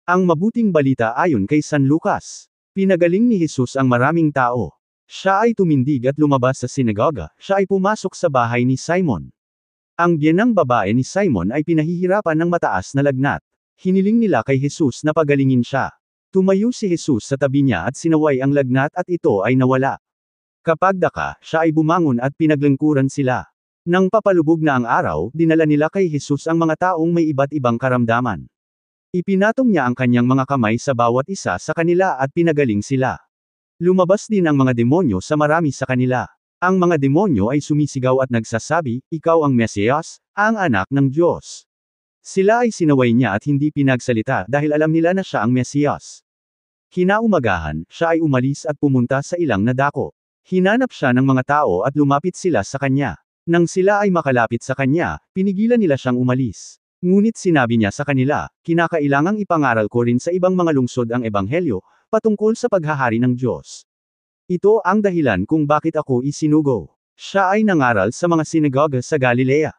Ang mabuting balita ayon kay San Lucas. Pinagaling ni Jesus ang maraming tao. Siya ay tumindig at lumabas sa sinagoga, siya ay pumasok sa bahay ni Simon. Ang biyenang babae ni Simon ay pinahihirapan ng mataas na lagnat. Hiniling nila kay Jesus na pagalingin siya. Tumayo si Jesus sa tabi niya at sinaway ang lagnat at ito ay nawala. Kapag daka, siya ay bumangon at pinaglingkuran sila. Nang papalubog na ang araw, dinala nila kay Jesus ang mga taong may iba't ibang karamdaman. Ipinatong niya ang kanyang mga kamay sa bawat isa sa kanila at pinagaling sila. Lumabas din ang mga demonyo sa marami sa kanila. Ang mga demonyo ay sumisigaw at nagsasabi, "Ikaw ang Mesiyas, ang anak ng Diyos." Sila ay sinaway niya at hindi pinagsalita dahil alam nila na siya ang Mesiyas. Kinaumagahan, siya ay umalis at pumunta sa ilang na dako. Hinanap siya ng mga tao at lumapit sila sa kanya. Nang sila ay makalapit sa kanya, pinigilan nila siyang umalis. Ngunit sinabi niya sa kanila, "Kinakailangang ipangaral ko rin sa ibang mga lungsod ang ebanghelyo, patungkol sa paghahari ng Diyos. Ito ang dahilan kung bakit ako isinugo." Siya ay nangaral sa mga sinagoga sa Galilea.